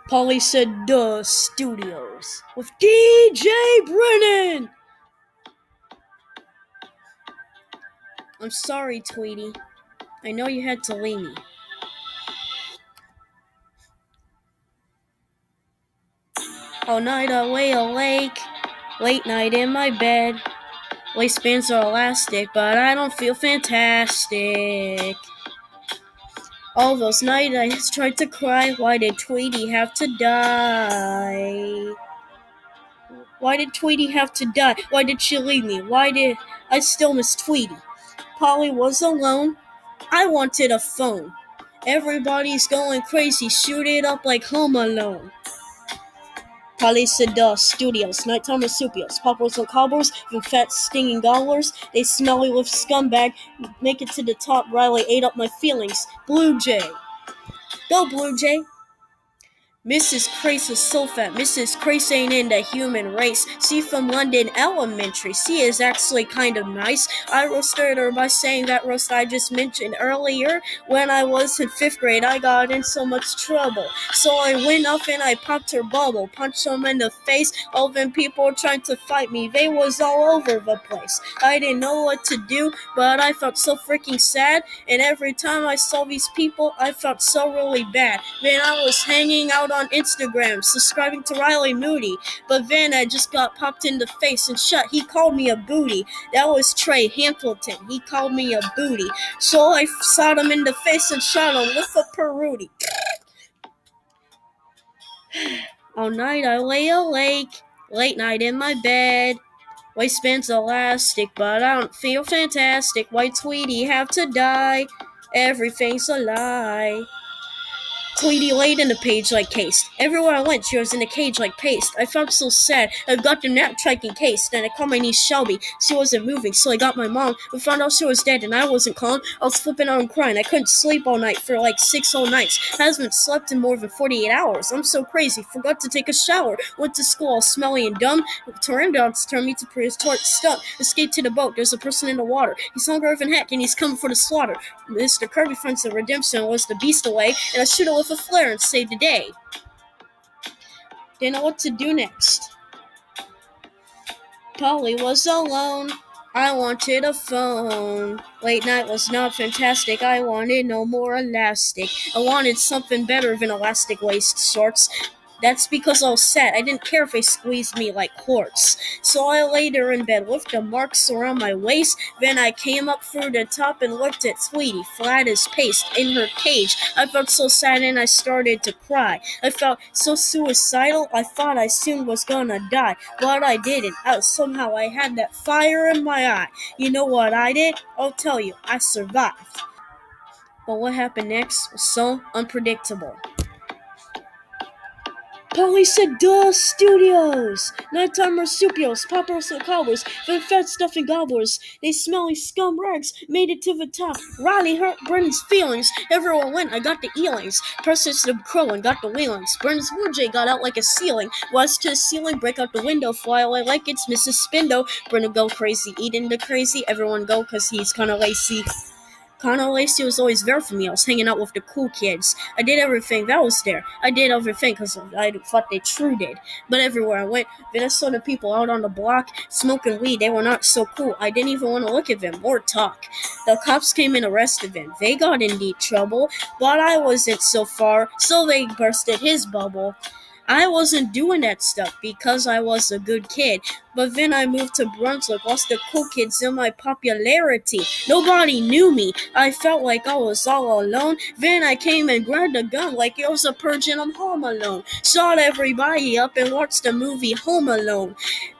Polly said, "Duh, studios with DJ Brennan." I'm sorry, Tweety. I know you had to leave me. All night I lay awake, late night in my bed. Waistbands are elastic, but I don't feel fantastic. All those nights I tried to cry. Why did Tweety have to die? Why did Tweety have to die? Why did she leave me? Why did I still miss Tweety? Polly was alone. I wanted a phone. Everybody's going crazy. Shoot it up like Home Alone. Polly said, studios, nighttime marsupials, poppers and cobblers, and fat stinging gobblers. They smelly with scumbag. Make it to the top. Riley ate up my feelings. Blue Jay. Go, Blue Jay. Mrs. Crace is so fat. Mrs. Crace ain't in the human race. She from London Elementary. She is actually kind of nice. I roasted her by saying that roast I just mentioned earlier. When I was in 5th grade, I got in so much trouble. So I went up and I popped her bubble. Punched them in the face. All them people trying to fight me. They was all over the place. I didn't know what to do, but I felt so freaking sad. And every time I saw these people, I felt so really bad. Then I was hanging out on Instagram, subscribing to Riley Moody, but then I just got popped in the face and shot. He called me a booty. That was Trey Hampleton. He called me a booty. So I shot him in the face and shot him with a Peruti. All night I lay awake, late night in my bed. Waistband's elastic, but I don't feel fantastic. Why Tweety have to die? Everything's a lie. Tweety laid in the page like cased. Everywhere I went, she was in a cage like paste. I felt so sad. I got the nap track encased, and I called my niece Shelby. She wasn't moving, so I got my mom. We found out she was dead, and I wasn't calm. I was flipping out and crying. I couldn't sleep all night for like 6 whole nights. I haven't slept in more than 48 hours. I'm so crazy. Forgot to take a shower. Went to school all smelly and dumb. Tornadoes turned me to prehistoric stuff. Escaped to the boat. There's a person in the water. He's hungry with a heck, and he's coming for the slaughter. Mr. Kirby finds the redemption was the beast away, and I shoot it with a flare and saved the day. Didn't know what to do next. Polly was alone. I wanted a phone. Late night was not fantastic. I wanted no more elastic. I wanted something better than elastic waist shorts. That's because I was sad. I didn't care if they squeezed me like quartz. So I laid her in bed with the marks around my waist. Then I came up through the top and looked at Tweety, flat as paste, in her cage. I felt so sad and I started to cry. I felt so suicidal, I thought I soon was gonna die. But I didn't. Somehow I had that fire in my eye. You know what I did? I'll tell you, I survived. But what happened next was so unpredictable. Polly said, studios! Nighttime marsupials, poppers and cobblers, the fat stuffing gobblers. They smelly scum rags made it to the top. Riley hurt Brennan's feelings. Everywhere I went, I got the eelings. Persis the crow and got the wheelings. Brennan's Blue Jay got out like a ceiling. Was to the ceiling, break out the window, fly away like it's Mrs. Spindo. Brennan go crazy, eating the crazy. Everyone go cause he's kinda lazy. Connor Lacey was always there for me. I was hanging out with the cool kids. I did everything that was there. I did everything because I thought they true did. But everywhere I went, then I saw the people out on the block smoking weed. They were not so cool. I didn't even want to look at them or talk. The cops came and arrested them. They got in deep trouble, but I wasn't so far, so they bursted his bubble. I wasn't doing that stuff because I was a good kid. But then I moved to Brunswick, lost the cool kids in my popularity. Nobody knew me. I felt like I was all alone. Then I came and grabbed a gun like it was a purge and I'm home alone. Shot everybody up and watched the movie Home Alone.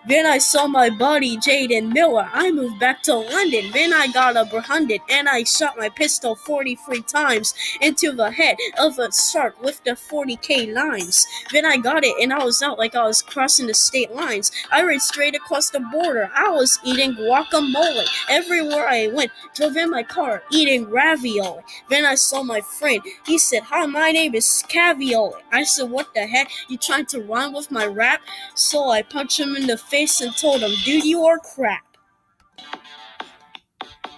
Then I saw my buddy Jaden Miller. I moved back to London. Then I got a hundred and I shot my pistol 43 times into the head of a shark with the 40k lines. Then I got it and I was out like I was crossing the state lines. I raced straight across the border. I was eating guacamole. Everywhere I went, drove in my car, eating ravioli. Then I saw my friend. He said, "Hi, my name is Cavioli." I said, "What the heck? You trying to rhyme with my rap?" So I punched him in the face and told him, "Dude, you are crap."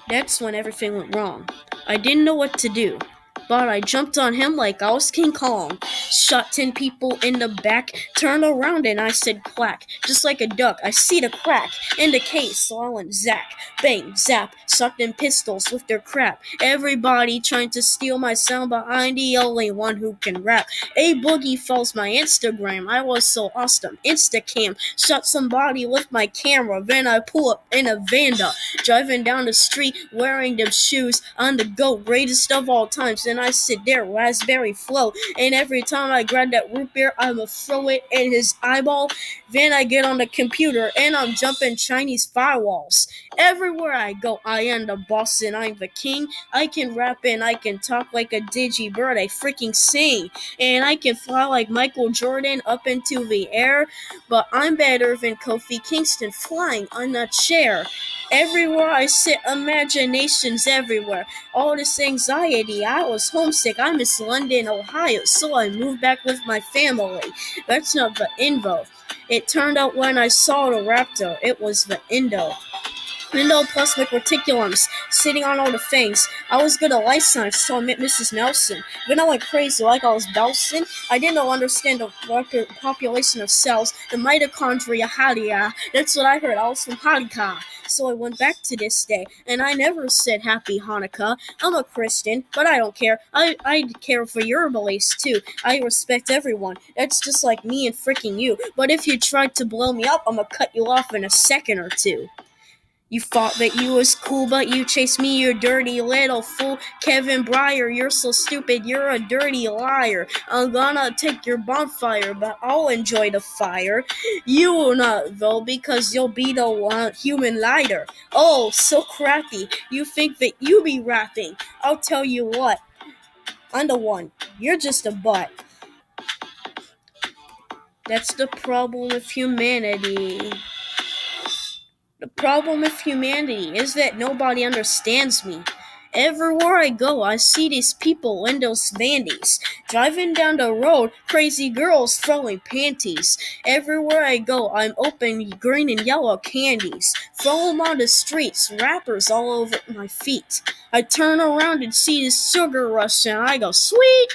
That's when everything went wrong. I didn't know what to do. but I jumped on him like I was King Kong. Shot 10 people in the back, turned around and I said quack. Just like a duck, I see the crack in the case, so I went zack, bang, zap, sucked in pistols with their crap. Everybody trying to steal my sound, but I'm the only one who can rap. A Boogie follows my Instagram, I was so awesome. Instacam, shot somebody with my camera, then I pull up in a Vanda, driving down the street wearing them shoes on the go, greatest of all times. And I sit there, raspberry flow, and every time I grab that root beer, I'ma throw it in his eyeball. Then I get on the computer and I'm jumping Chinese firewalls. Everywhere I go, I am the boss and I'm the king. I can rap and I can talk like a digi bird, I freaking sing. And I can fly like Michael Jordan up into the air, but I'm better than Kofi Kingston flying on a chair. Everywhere I sit, imaginations everywhere. All this anxiety, I was homesick. I miss London, Ohio, so I moved back with my family. That's not the info. It turned out when I saw the raptor, it was the endo plasmic reticulums sitting on all the things. I was good at life science, so I met Mrs. Nelson. Then I went crazy like I was Belson. I didn't understand the population of cells, the mitochondria, hadia. That's what I heard. I was from Hanukkah. So I went back to this day, and I never said Happy Hanukkah. I'm a Christian, but I don't care. I care for your beliefs, too. I respect everyone. That's just like me and freaking you. But if you tried to blow me up, I'm gonna cut you off in a second or two. You thought that you was cool, but you chased me, you dirty little fool. Kevin Breyer, you're so stupid, you're a dirty liar. I'm gonna take your bonfire, but I'll enjoy the fire. You will not, though, because you'll be the one human lighter. Oh, so crappy. You think that you be rapping. I'll tell you what. I'm the one. You're just a butt. That's the problem with humanity. The problem with humanity is that nobody understands me. Everywhere I go, I see these people in those vandies, driving down the road, crazy girls throwing panties. Everywhere I go, I'm open green and yellow candies, throw them on the streets, rappers all over my feet. I turn around and see this sugar rush and I go, sweet!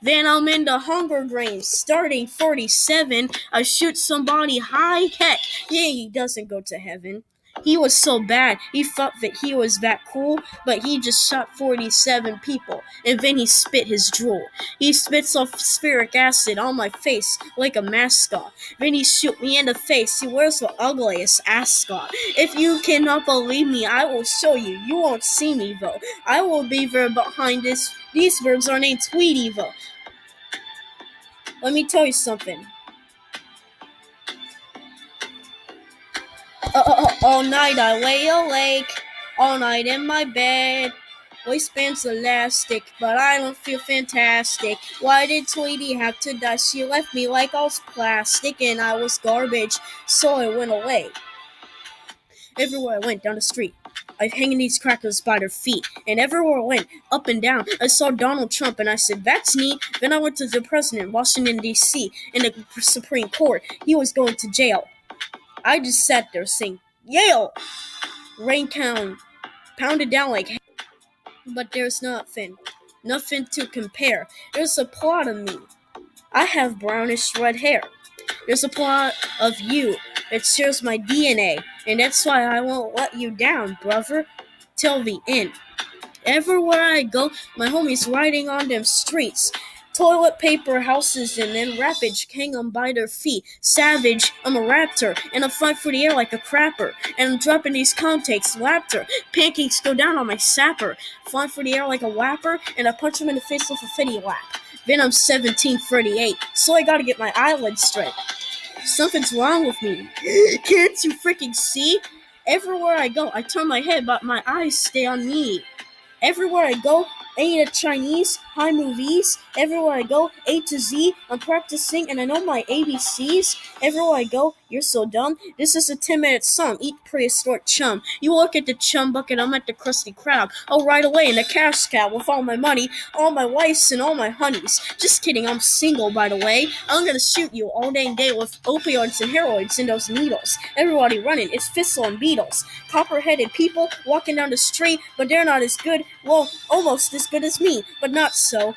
Then I'm in the Hunger Games, starting 47. I shoot somebody high heck. Yeah, he doesn't go to heaven. He was so bad, he thought that he was that cool, but he just shot 47 people, and then he spit his drool. He spits off spheric acid on my face like a mascot. Then he shoot me in the face, he wears the ugliest ascot. If you cannot believe me, I will show you. You won't see me, though. I will be there behind this. These birds are named Tweety, though. Let me tell you something. All night I lay awake, all night in my bed. Waistband's elastic, but I don't feel fantastic. Why did Tweety have to die? She left me like I was plastic and I was garbage, so I went away. Everywhere I went down the street, I hanging these crackers by their feet, and everywhere I went, up and down, I saw Donald Trump, and I said, that's neat. Then I went to the president, Washington, D.C., in the Supreme Court. He was going to jail. I just sat there saying, Yale! Rain count, pounded down like hell. But there's nothing to compare. There's a plot of me. I have brownish red hair. There's a plot of you that shares my DNA, and that's why I won't let you down, brother, till the end. Everywhere I go, my homies riding on them streets. Toilet paper houses and then rappage hang them by their feet. Savage, I'm a raptor, and I fly through the air like a crapper. And I'm dropping these contakes, lapter. Pancakes go down on my sapper. Fly through the air like a whapper, and I punch him in the face with a fitty lap. Then I'm 1738, so I gotta get my eyelids straight. Something's wrong with me. Can't you freaking see? Everywhere I go, I turn my head, but my eyes stay on me. Everywhere I go, I eat at Chinese, high movies. Everywhere I go, A to Z, I'm practicing and I know my ABCs. Everywhere I go, you're so dumb. This is a 10-minute song, eat prehistoric chum. You look at the chum bucket, I'm at the Krusty Krab. I'll ride away in a cash cab with all my money, all my wives and all my honeys. Just kidding, I'm single, by the way. I'm gonna shoot you all dang day with opioids and heroids and those needles. Everybody running, it's Fistful and Beatles. Copper-headed people walking down the street, but they're not as good, well, almost as as good as me, but not so.